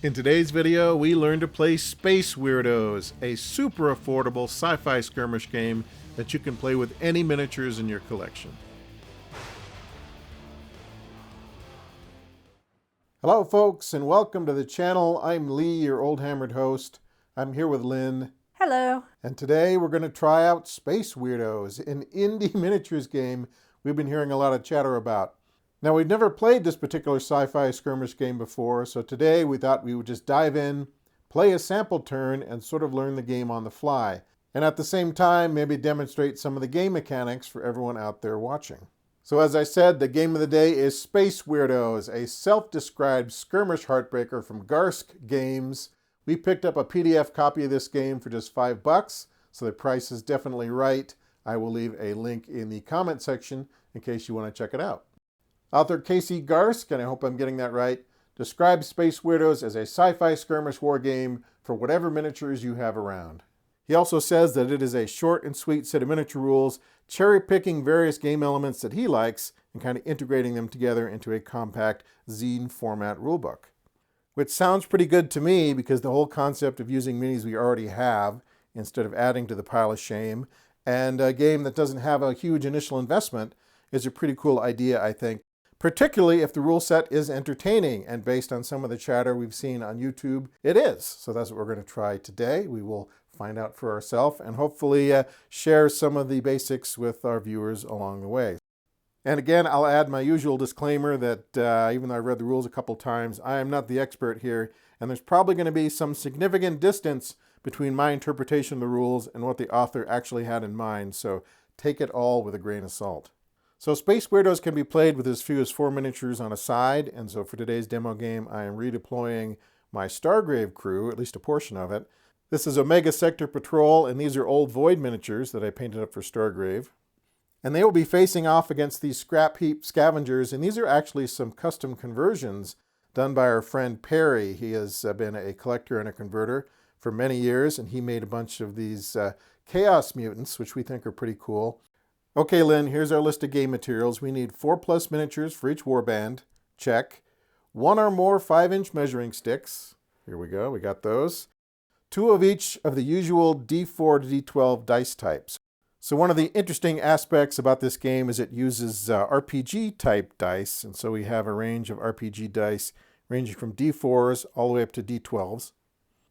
In today's video, we learn to play Space Weirdos, a super affordable sci-fi skirmish game that you can play with any miniatures in your collection. Hello folks, and welcome to the channel. I'm Lee, your old hammered host. I'm here with Lynn. Hello. And today we're going to try out Space Weirdos, an indie miniatures game we've been hearing a lot of chatter about. Now, we've never played this particular sci-fi skirmish game before, so today we thought we would just dive in, play a sample turn, and sort of learn the game on the fly. And at the same time, maybe demonstrate some of the game mechanics for everyone out there watching. So as I said, the game of the day is Space Weirdos, a self-described skirmish heartbreaker from Garsk Games. We picked up a PDF copy of this game for just $5, so the price is definitely right. I will leave a link in the comment section in case you want to check it out. Author Casey Garsk, and I hope I'm getting that right, describes Space Weirdos as a sci-fi skirmish war game for whatever miniatures you have around. He also says that it is a short and sweet set of miniature rules, cherry-picking various game elements that he likes and kind of integrating them together into a compact zine format rulebook. Which sounds pretty good to me because the whole concept of using minis we already have instead of adding to the pile of shame, and a game that doesn't have a huge initial investment is a pretty cool idea, I think. Particularly if the rule set is entertaining, and based on some of the chatter we've seen on YouTube, it is. So that's what we're going to try today. We will find out for ourselves and hopefully share some of the basics with our viewers along the way. And again, I'll add my usual disclaimer that even though I read the rules a couple times, I am not the expert here, and there's probably going to be some significant distance between my interpretation of the rules and what the author actually had in mind, so take it all with a grain of salt. So Space Weirdos can be played with as few as 4 miniatures on a side, and so for today's demo game, I am redeploying my Stargrave crew, at least a portion of it. This is Omega Sector Patrol, and these are old Void miniatures that I painted up for Stargrave. And they will be facing off against these scrap heap scavengers, and these are actually some custom conversions done by our friend Perry. He has been a collector and a converter for many years, and he made a bunch of these Chaos Mutants, which we think are pretty cool. Okay, Lynn, here's our list of game materials. We need 4+ miniatures for each warband. Check. 1 or more 5-inch measuring sticks. Here we go, we got those. 2 of each of the usual D4 to D12 dice types. So one of the interesting aspects about this game is it uses RPG type dice, and so we have a range of RPG dice ranging from D4s all the way up to D12s.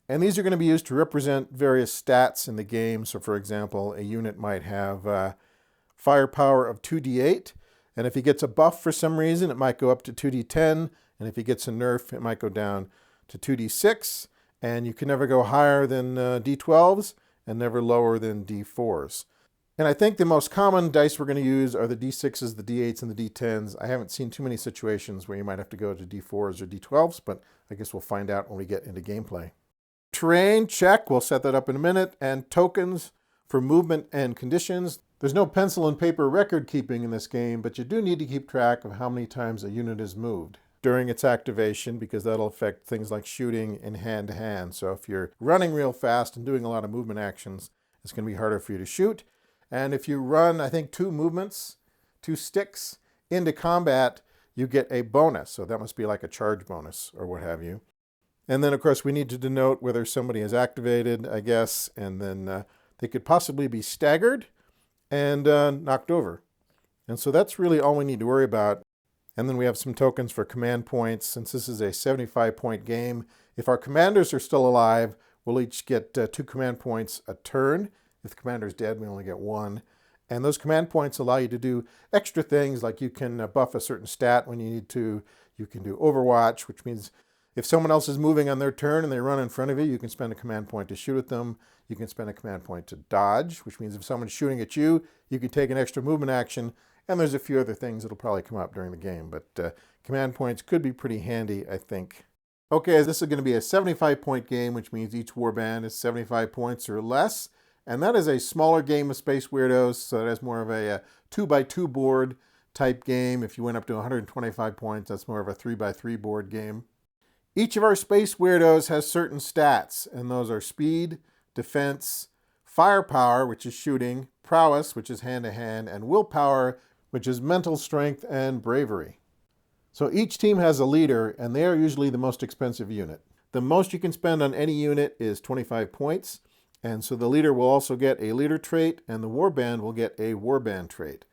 And these are going to be used to represent various stats in the game. So for example, a unit might have firepower of 2d8, and if he gets a buff for some reason, it might go up to 2d10, and if he gets a nerf, it might go down to 2d6, and you can never go higher than d12s and never lower than d4s. And I think the most common dice we're going to use are the d6s, the d8s, and the d10s. I haven't seen too many situations where you might have to go to d4s or d12s, but I guess we'll find out when we get into gameplay. Terrain, check, we'll set that up in a minute, and tokens for movement and conditions. There's no pencil and paper record keeping in this game, but you do need to keep track of how many times a unit is moved during its activation, because that'll affect things like shooting in hand-to-hand. So if you're running real fast and doing a lot of movement actions, it's going to be harder for you to shoot. And if you run, I think, 2 movements, 2 sticks into combat, you get a bonus. So that must be like a charge bonus or what have you. And then, of course, we need to denote whether somebody is activated, I guess, and then they could possibly be staggered and knocked over. And so that's really all we need to worry about. And then we have some tokens for command points. Since this is a 75-point game, if our commanders are still alive, we'll each get 2 command points a turn. If the commander's dead, we only get 1. And those command points allow you to do extra things, like you can buff a certain stat when you need to. You can do Overwatch, which means if someone else is moving on their turn and they run in front of you, you can spend a command point to shoot at them. You can spend a command point to dodge, which means if someone's shooting at you, you can take an extra movement action. And there's a few other things that'll probably come up during the game, but command points could be pretty handy, I think. Okay, this is going to be a 75-point game, which means each warband is 75 points or less. And that is a smaller game of Space Weirdos, so that is more of a 2x2 board type game. If you went up to 125 points, that's more of a 3x3 board game. Each of our Space Weirdos has certain stats, and those are speed, defense, firepower, which is shooting, prowess, which is hand-to-hand, and willpower, which is mental strength and bravery. So each team has a leader, and they are usually the most expensive unit. The most you can spend on any unit is 25 points. And so the leader will also get a leader trait, and the warband will get a warband trait.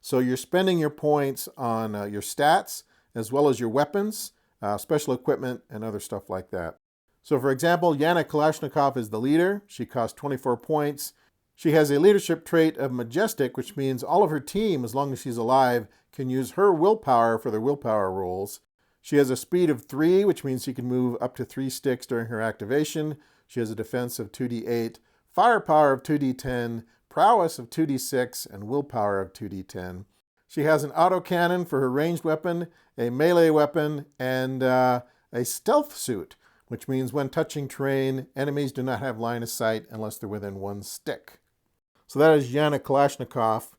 So you're spending your points on your stats, as well as your weapons, special equipment, and other stuff like that. So for example, Yana Kalashnikov is the leader. She costs 24 points. She has a leadership trait of Majestic, which means all of her team, as long as she's alive, can use her willpower for their willpower rolls. She has a speed of 3, which means she can move up to 3 sticks during her activation. She has a defense of 2d8, firepower of 2d10, prowess of 2d6, and willpower of 2d10. She has an autocannon for her ranged weapon, a melee weapon, and a stealth suit, which means when touching terrain, enemies do not have line of sight unless they're within 1 stick. So that is Yana Kalashnikov.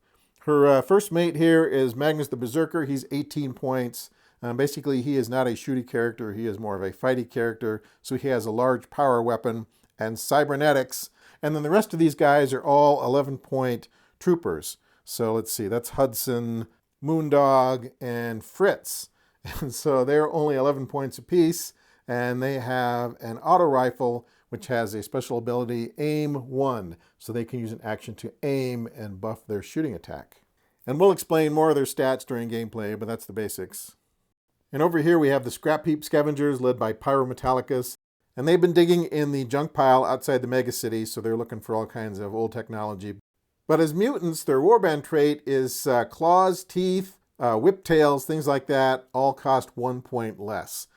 Her first mate here is Magnus the Berserker. He's 18 points. Basically, he is not a shooty character. He is more of a fighty character. So he has a large power weapon and cybernetics. And then the rest of these guys are all 11-point troopers. So let's see, that's Hudson, Moondog, and Fritz. And so they're only 11 points apiece. And they have an auto rifle, which has a special ability, Aim 1. So they can use an action to aim and buff their shooting attack. And we'll explain more of their stats during gameplay, but that's the basics. And over here we have the Scrap Heap Scavengers led by Pyrometallicus. And they've been digging in the junk pile outside the megacity, so they're looking for all kinds of old technology. But as mutants, their warband trait is claws, teeth, whip tails, things like that, all cost 1 point less.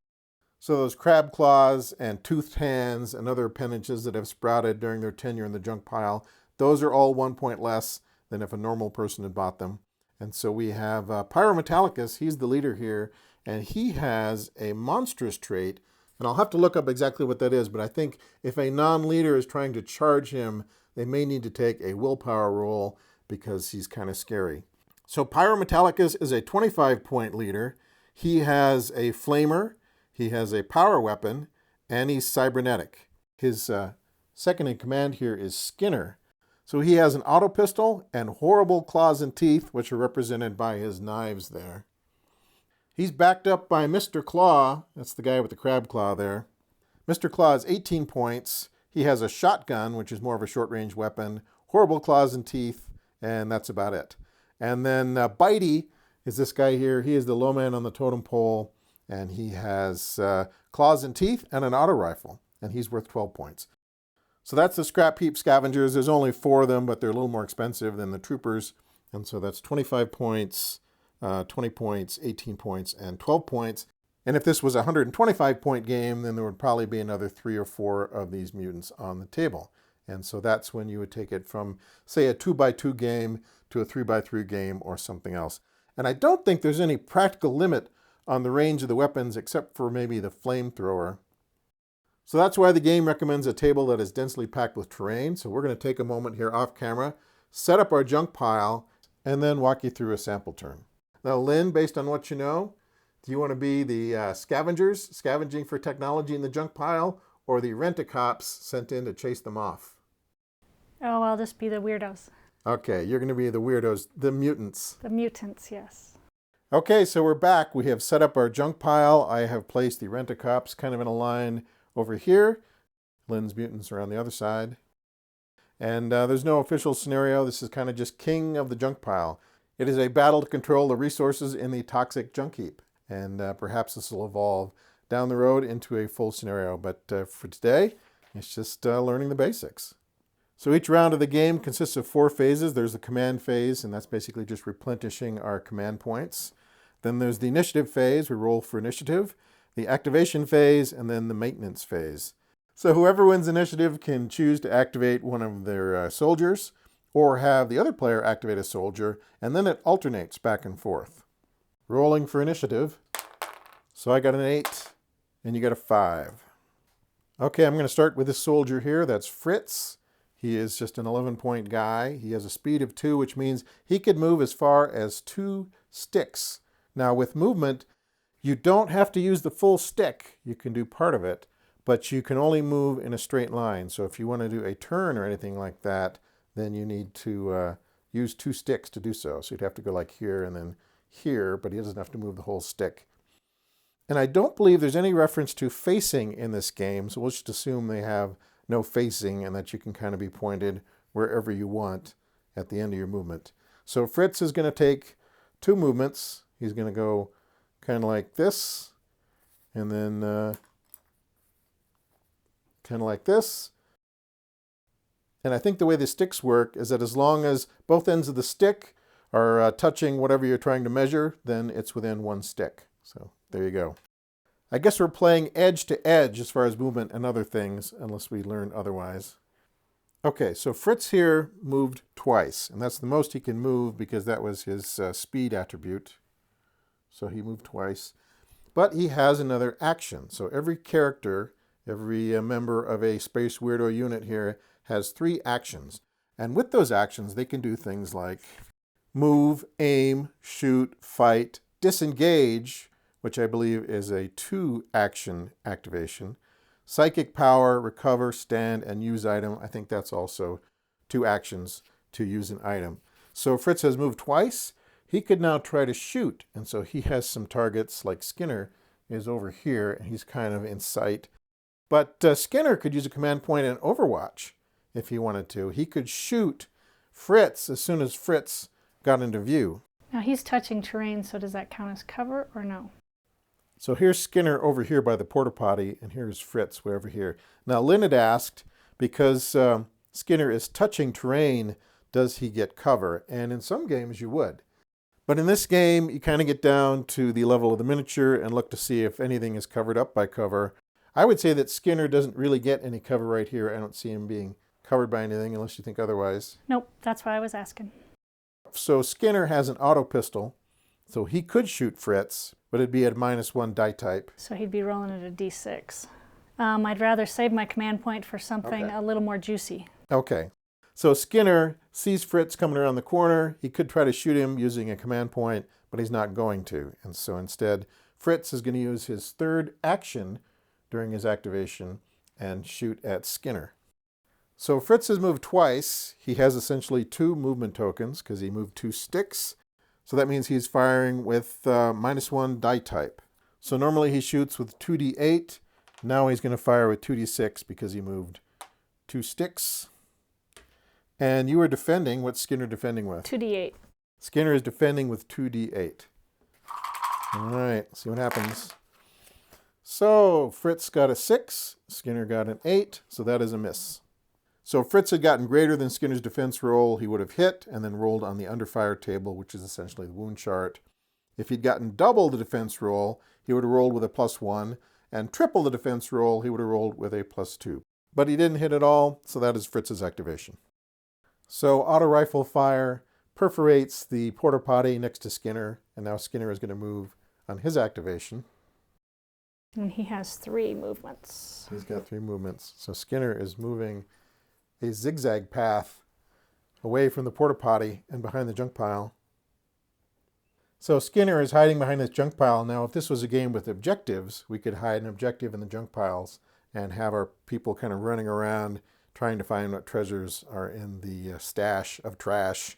So those crab claws and toothed hands and other appendages that have sprouted during their tenure in the junk pile, those are all 1 point less than if a normal person had bought them. And so we have Pyrometallicus, he's the leader here, and he has a monstrous trait. And I'll have to look up exactly what that is, but I think if a non-leader is trying to charge him, they may need to take a willpower roll because he's kind of scary. So Pyrometallicus is a 25-point leader. He has a flamer, he has a power weapon, and he's cybernetic. His second in command here is Skinner. So he has an auto pistol and horrible claws and teeth, which are represented by his knives there. He's backed up by Mr. Claw. That's the guy with the crab claw there. Mr. Claw is 18 points. He has a shotgun, which is more of a short-range weapon, horrible claws and teeth, and that's about it. And then Bitey is this guy here. He is the low man on the totem pole, and he has claws and teeth and an auto rifle, and he's worth 12 points. So that's the Scrap Heap Scavengers. There's only 4 of them, but they're a little more expensive than the troopers, and so that's 25 points, 20 points, 18 points, and 12 points. And if this was a 125-point game, then there would probably be another 3 or 4 of these mutants on the table. And so that's when you would take it from, say, a 2x2 game to a 3x3 game or something else. And I don't think there's any practical limit on the range of the weapons except for maybe the flamethrower. So that's why the game recommends a table that is densely packed with terrain. So we're going to take a moment here off camera, set up our junk pile, and then walk you through a sample turn. Now, Lynn, based on what you know, do you want to be the scavengers, scavenging for technology in the junk pile, or the rent-a-cops sent in to chase them off? Oh, I'll just be the weirdos. Okay, you're going to be the weirdos, the mutants. The mutants, yes. Okay, so we're back. We have set up our junk pile. I have placed the rent-a-cops kind of in a line over here. Lynn's mutants are on the other side. And there's no official scenario. This is kind of just king of the junk pile. It is a battle to control the resources in the toxic junk heap. And perhaps this will evolve down the road into a full scenario. But for today, it's just learning the basics. So each round of the game consists of 4 phases. There's the command phase, and that's basically just replenishing our command points. Then there's the initiative phase. We roll for initiative. The activation phase, and then the maintenance phase. So whoever wins initiative can choose to activate one of their soldiers, or have the other player activate a soldier, and then it alternates back and forth. Rolling for initiative. So I got an 8, and you got a 5. Okay, I'm going to start with this soldier here. That's Fritz. He is just an 11-point guy. He has a speed of 2, which means he could move as far as 2 sticks. Now, with movement, you don't have to use the full stick. You can do part of it, but you can only move in a straight line. So if you want to do a turn or anything like that, then you need to use 2 sticks to do so. So you'd have to go like here and then here, but he doesn't have to move the whole stick. And I don't believe there's any reference to facing in this game, so we'll just assume they have no facing and that you can kind of be pointed wherever you want at the end of your movement. So Fritz is going to take 2 movements. He's going to go kind of like this, and then kind of like this. And I think the way the sticks work is that as long as both ends of the stick are touching whatever you're trying to measure, then it's within 1 stick. So there you go. I guess we're playing edge to edge as far as movement and other things, unless we learn otherwise. Okay, so Fritz here moved twice, and that's the most he can move because that was his speed attribute. So he moved twice. But he has another action. So every character, every member of a Space Weirdo unit here has 3 actions. And with those actions, they can do things like move, aim, shoot, fight, disengage, which I believe is a 2-action activation. Psychic power, recover, stand, and use item. I think that's also 2 actions to use an item. So Fritz has moved twice. He could now try to shoot. And so he has some targets like Skinner is over here, and he's kind of in sight. But Skinner could use a command point in Overwatch if he wanted to. He could shoot Fritz as soon as Fritz got into view. Now he's touching terrain, so does that count as cover or no? So here's Skinner over here by the porta potty, and here's Fritz way over here. Now Lynn had asked, because Skinner is touching terrain, does he get cover? And in some games you would. But in this game, you kind of get down to the level of the miniature and look to see if anything is covered up by cover. I would say that Skinner doesn't really get any cover right here. I don't see him being covered by anything unless you think otherwise. Nope, that's why I was asking. So Skinner has an auto pistol, so he could shoot Fritz, but it'd be at -1 die type. So he'd be rolling at a d6. I'd rather save my command point for something a little more juicy. Okay. So Skinner sees Fritz coming around the corner. He could try to shoot him using a command point, but he's not going to. And so instead, Fritz is going to use his 3rd action during his activation and shoot at Skinner. So Fritz has moved twice. He has essentially 2 movement tokens because he moved 2 sticks. So that means he's firing with -1 die type. So normally he shoots with 2d8. Now he's going to fire with 2d6 because he moved 2 sticks. And you are defending. What's Skinner defending with? 2d8. Skinner is defending with 2d8. All right, see what happens. So Fritz got a 6. Skinner got an 8. So that is a miss. So if Fritz had gotten greater than Skinner's defense roll, he would have hit and then rolled on the under fire table, which is essentially the wound chart. If he'd gotten double the defense roll, he would have rolled with a +1, and triple the defense roll, he would have rolled with a +2. But he didn't hit at all, so that is Fritz's activation. So auto rifle fire perforates the porta potty next to Skinner, and now Skinner is going to move on his activation. And he has 3 movements. He's got 3 movements. So Skinner is moving a zigzag path away from the porta potty and behind the junk pile. So Skinner is hiding behind this junk pile. Now, if this was a game with objectives, we could hide an objective in the junk piles and have our people kind of running around trying to find what treasures are in the stash of trash.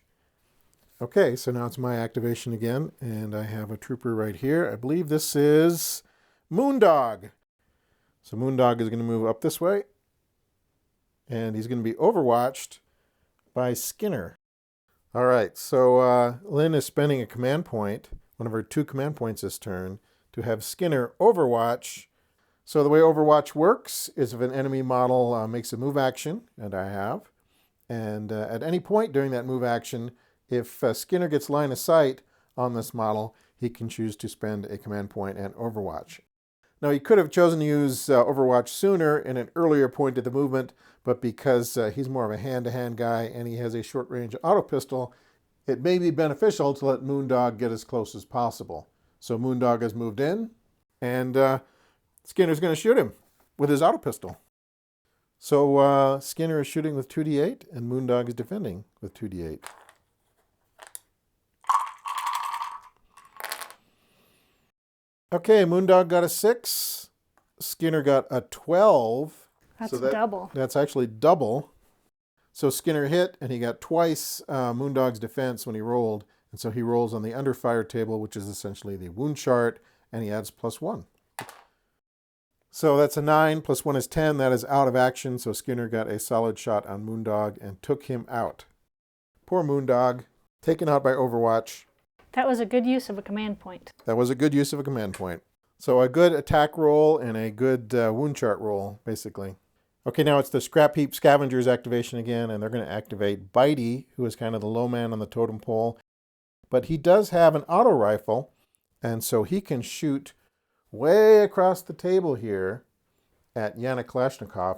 Okay, so now it's my activation again, and I have a trooper right here. I believe this is Moondog. So Moondog is going to move up this way, and he's going to be overwatched by Skinner. All right, so Lynn is spending a command point, one of her 2 command points this turn, to have Skinner overwatch. So the way Overwatch works is if an enemy model makes a move action, and I have, and at any point during that move action, if Skinner gets line of sight on this model, he can choose to spend a command point and Overwatch. Now, he could have chosen to use Overwatch sooner in an earlier point of the movement, but because he's more of a hand-to-hand guy and he has a short-range auto pistol, it may be beneficial to let Moondog get as close as possible. So Moondog has moved in, and Skinner's going to shoot him with his auto pistol. So Skinner is shooting with 2d8, and Moondog is defending with 2d8. Okay, Moondog got a 6. Skinner got a 12. That's so double. That's actually double. So Skinner hit, and he got twice Moondog's defense when he rolled. And so he rolls on the under fire table, which is essentially the wound chart, and he adds +1. So that's a 9, plus 1 is 10. That is out of action, so Skinner got a solid shot on Moondog and took him out. Poor Moondog, taken out by Overwatch. That was a good use of a command point. That was a good use of a command point. So a good attack roll and a good wound chart roll, basically. Okay, now it's the Scrap Heap Scavengers activation again, and they're going to activate Bitey, who is kind of the low man on the totem pole. But he does have an auto rifle, and so he can shoot way across the table here at Yana Kalashnikov.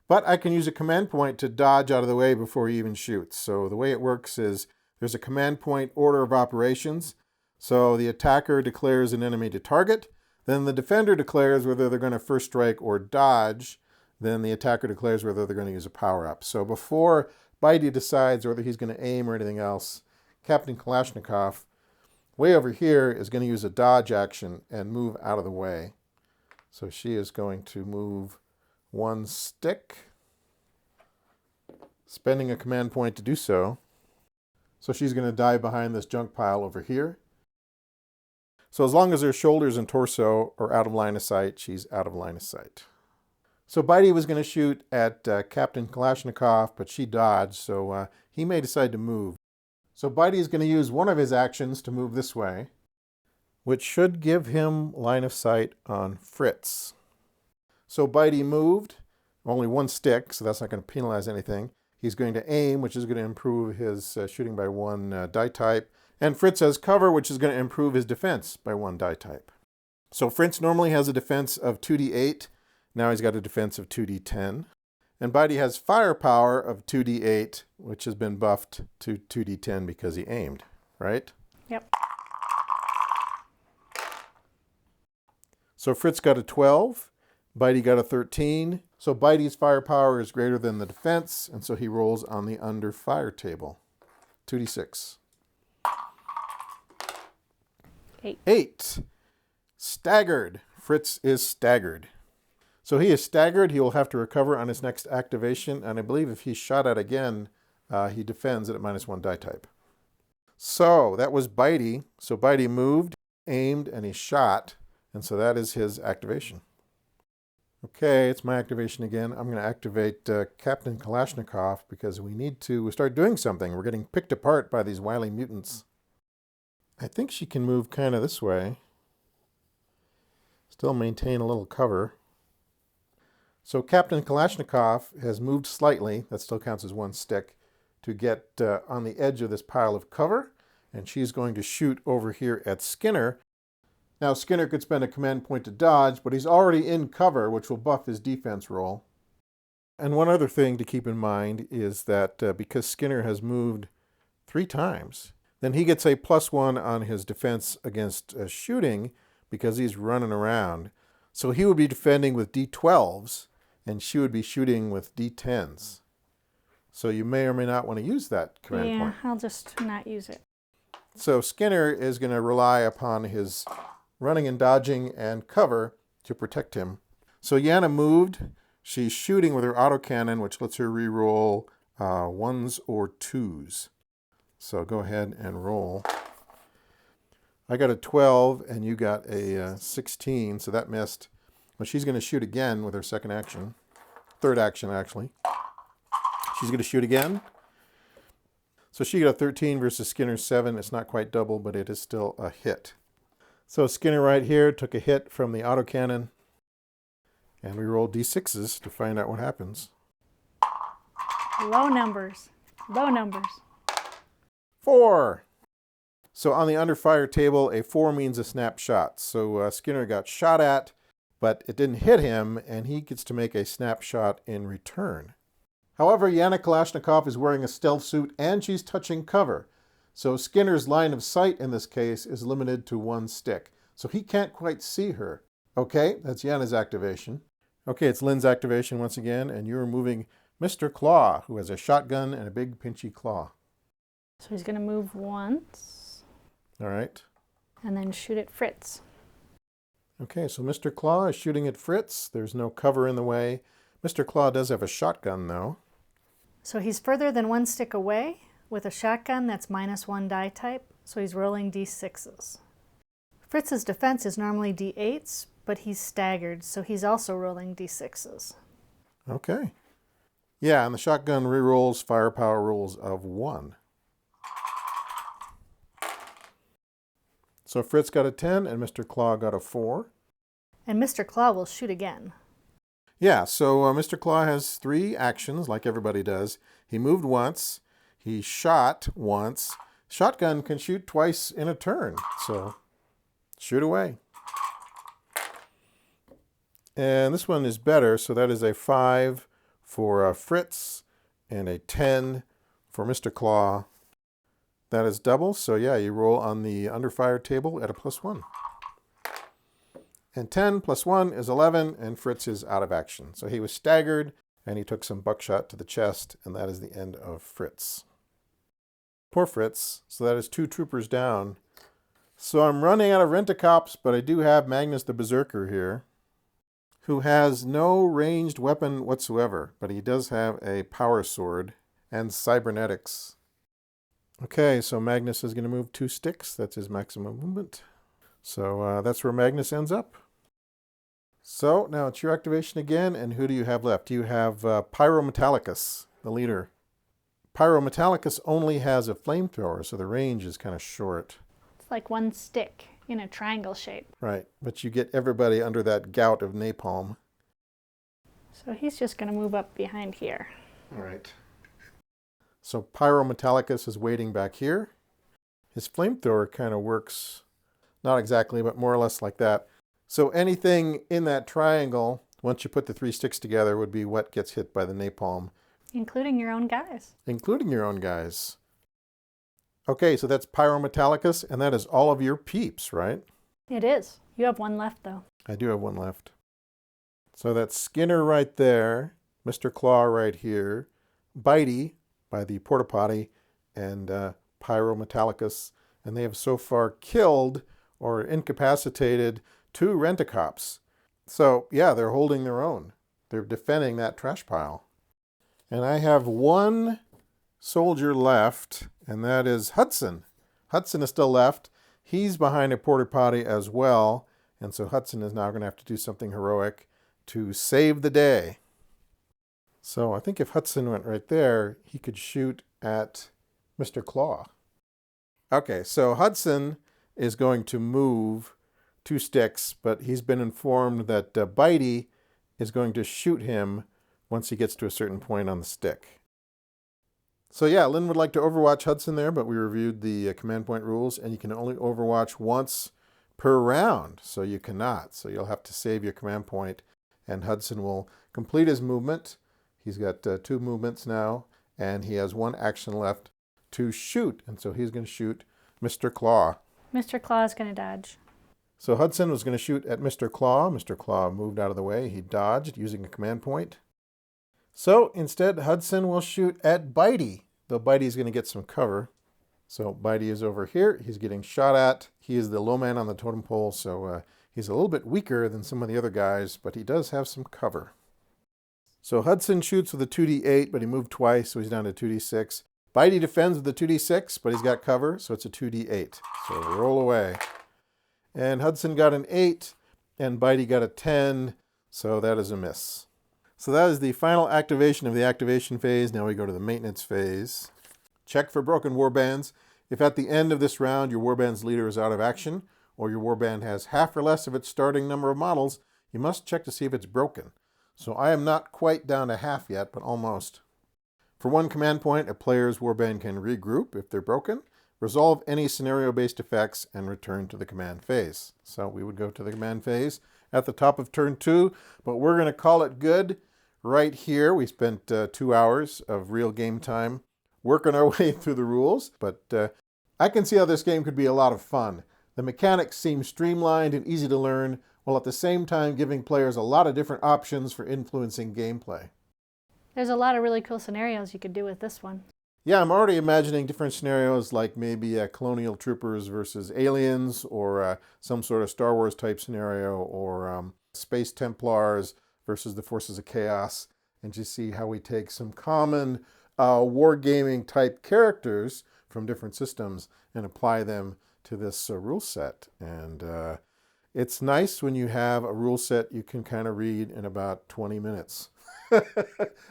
But I can use a command point to dodge out of the way before he even shoots. So the way it works is there's a command point order of operations. So the attacker declares an enemy to target. Then the defender declares whether they're going to first strike or dodge. Then the attacker declares whether they're going to use a power-up. So before Bitey decides whether he's going to aim or anything else, Captain Kalashnikov, way over here, is going to use a dodge action and move out of the way. So she is going to move 1 stick, spending a command point to do so. So she's going to dive behind this junk pile over here. So as long as her shoulders and torso are out of line of sight, she's out of line of sight. So Bitey was going to shoot at Captain Kalashnikov, but she dodged, so he may decide to move. So Bitey is going to use one of his actions to move this way, which should give him line of sight on Fritz. So Bitey moved, only 1 stick, so that's not going to penalize anything. He's going to aim, which is going to improve his shooting by 1 die type. And Fritz has cover, which is going to improve his defense by 1 die type. So Fritz normally has a defense of 2d8. Now he's got a defense of 2d10. And Bitey has firepower of 2d8, which has been buffed to 2d10 because he aimed, right? Yep. So Fritz got a 12. Bitey got a 13. So Bitey's firepower is greater than the defense, and so he rolls on the under fire table. 2d6. 8. 8. Staggered. Fritz is staggered. So he is staggered. He will have to recover on his next activation, and I believe if he's shot at again, he defends it at -1 die type. So that was Bitey. So Bitey moved, aimed, and he shot, and so that is his activation. Okay, it's my activation again. I'm going to activate Captain Kalashnikov because we need to start doing something. We're getting picked apart by these wily mutants. I think she can move kind of this way. Still maintain a little cover. So Captain Kalashnikov has moved slightly, that still counts as 1 stick, to get on the edge of this pile of cover, and she's going to shoot over here at Skinner. Now Skinner could spend a command point to dodge, but he's already in cover, which will buff his defense roll. And one other thing to keep in mind is that because Skinner has moved 3 times, then he gets a +1 on his defense against shooting because he's running around. So he would be defending with D12s, and she would be shooting with D10s. So you may or may not want to use that command point. Yeah, I'll just not use it. So Skinner is going to rely upon his running and dodging and cover to protect him. So Yana moved. She's shooting with her autocannon, which lets her reroll 1s or 2s. So go ahead and roll. I got a 12 and you got a 16, so that missed. Well, she's going to shoot again with her second action. Third action, actually. She's going to shoot again. So she got a 13 versus Skinner's 7. It's not quite double, but it is still a hit. So Skinner right here took a hit from the autocannon. And we rolled d6s to find out what happens. Low numbers. Low numbers. 4. So on the under fire table, a 4 means a snapshot. So Skinner got shot at, but it didn't hit him, and he gets to make a snapshot in return. However, Yana Kalashnikov is wearing a stealth suit, and she's touching cover. So Skinner's line of sight in this case is limited to 1 stick. So he can't quite see her. Okay, that's Yana's activation. Okay, it's Lynn's activation once again, and you're moving Mr. Claw, who has a shotgun and a big pinchy claw. So he's going to move once. All right. And then shoot at Fritz. Okay, so Mr. Claw is shooting at Fritz. There's no cover in the way. Mr. Claw does have a shotgun, though. So he's further than 1 stick away with a shotgun that's -1 die type, so he's rolling d6s. Fritz's defense is normally d8s, but he's staggered, so he's also rolling d6s. Okay. Yeah, and the shotgun rerolls firepower rolls of 1. So Fritz got a 10 and Mr. Claw got a 4. And Mr. Claw will shoot again. Yeah, so Mr. Claw has 3 actions, like everybody does. He moved once. He shot once. Shotgun can shoot twice in a turn, so shoot away. And this one is better, so that is a 5 for Fritz and a 10 for Mr. Claw. That is double, so yeah, you roll on the under fire table at a +1. And 10 plus 1 is 11, and Fritz is out of action. So he was staggered, and he took some buckshot to the chest, and that is the end of Fritz. Poor Fritz. So that is 2 troopers down. So I'm running out of rent-a-cops, but I do have Magnus the Berserker here, who has no ranged weapon whatsoever, but he does have a power sword and cybernetics. Okay, so Magnus is going to move 2 sticks. That's his maximum movement. So that's where Magnus ends up. So now it's your activation again, and who do you have left? You have Pyrometallicus, the leader. Pyrometallicus only has a flamethrower, so the range is kind of short. It's like 1 stick in a triangle shape. Right, but you get everybody under that gout of napalm. So he's just going to move up behind here. All right. So Pyrometallicus is waiting back here. His flamethrower kind of works, not exactly, but more or less like that. So anything in that triangle, once you put the 3 sticks together, would be what gets hit by the napalm. Including your own guys. Including your own guys. Okay, so that's Pyrometallicus, and that is all of your peeps, right? It is. You have 1 left, though. I do have 1 left. So that's Skinner right there, Mr. Claw right here, Bitey by the porta potty, and Pyrometallicus. And they have so far killed or incapacitated 2 rent-a-cops. So, yeah, they're holding their own. They're defending that trash pile. And I have 1 soldier left, and that is Hudson. Hudson is still left. He's behind a porta potty as well, and so Hudson is now going to have to do something heroic to save the day. So I think if Hudson went right there, he could shoot at Mr. Claw. Okay, so Hudson is going to move 2 sticks, but he's been informed that Bitey is going to shoot him once he gets to a certain point on the stick. So yeah, Lynn would like to overwatch Hudson there, but we reviewed the command point rules, and you can only overwatch once per round, so you cannot. So you'll have to save your command point, and Hudson will complete his movement. He's got 2 movements now, and he has 1 action left to shoot, and so he's going to shoot Mr. Claw. Mr. Claw is going to dodge. So Hudson was going to shoot at Mr. Claw. Mr. Claw moved out of the way. He dodged using a command point. So instead, Hudson will shoot at Bitey, though Bitey's going to get some cover. So Bitey is over here. He's getting shot at. He is the low man on the totem pole, so he's a little bit weaker than some of the other guys, but he does have some cover. So Hudson shoots with a 2d8, but he moved twice, so he's down to 2d6. Bitey defends with a 2d6, but he's got cover, so it's a 2d8. So roll away. And Hudson got an 8, and Bitey got a 10, so that is a miss. So that is the final activation of the activation phase. Now we go to the maintenance phase. Check for broken warbands. If at the end of this round your warband's leader is out of action, or your warband has half or less of its starting number of models, you must check to see if it's broken. So I am not quite down to half yet, but almost. For 1 command point, a player's warband can regroup if they're broken, resolve any scenario-based effects, and return to the command phase. So we would go to the command phase at the top of turn 2, but we're going to call it good right here. We spent 2 hours of real game time working our way through the rules, but I can see how this game could be a lot of fun. The mechanics seem streamlined and easy to learn, while at the same time giving players a lot of different options for influencing gameplay. There's a lot of really cool scenarios you could do with this one. Yeah, I'm already imagining different scenarios like maybe colonial troopers versus aliens, or some sort of Star Wars type scenario, or space Templars versus the forces of chaos, and just see how we take some common wargaming type characters from different systems and apply them to this rule set. And It's nice when you have a rule set you can kind of read in about 20 minutes.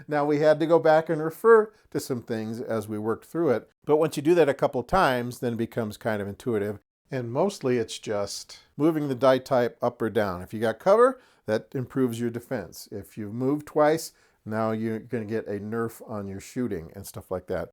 Now, we had to go back and refer to some things as we worked through it. But once you do that a couple of times, then it becomes kind of intuitive. And mostly it's just moving the die type up or down. If you got cover, that improves your defense. If you move twice, now you're going to get a nerf on your shooting and stuff like that.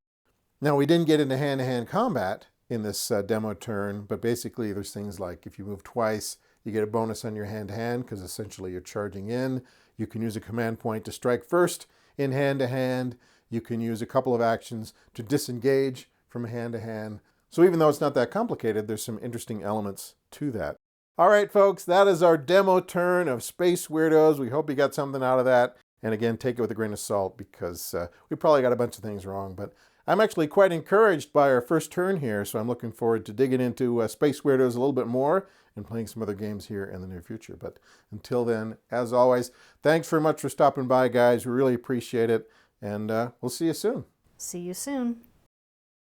Now, we didn't get into hand-to-hand combat in this demo turn, but basically there's things like if you move twice, you get a bonus on your hand-to-hand because essentially you're charging in. You can use a command point to strike first in hand-to-hand. You can use a couple of actions to disengage from hand-to-hand. So even though it's not that complicated, there's some interesting elements to that. All right, folks, that is our demo turn of Space Weirdos. We hope you got something out of that. And again, take it with a grain of salt because we probably got a bunch of things wrong. But I'm actually quite encouraged by our first turn here, so I'm looking forward to digging into Space Weirdos a little bit more and playing some other games here in the near future. But until then, as always, thanks very much for stopping by, guys. We really appreciate it, and we'll see you soon. See you soon.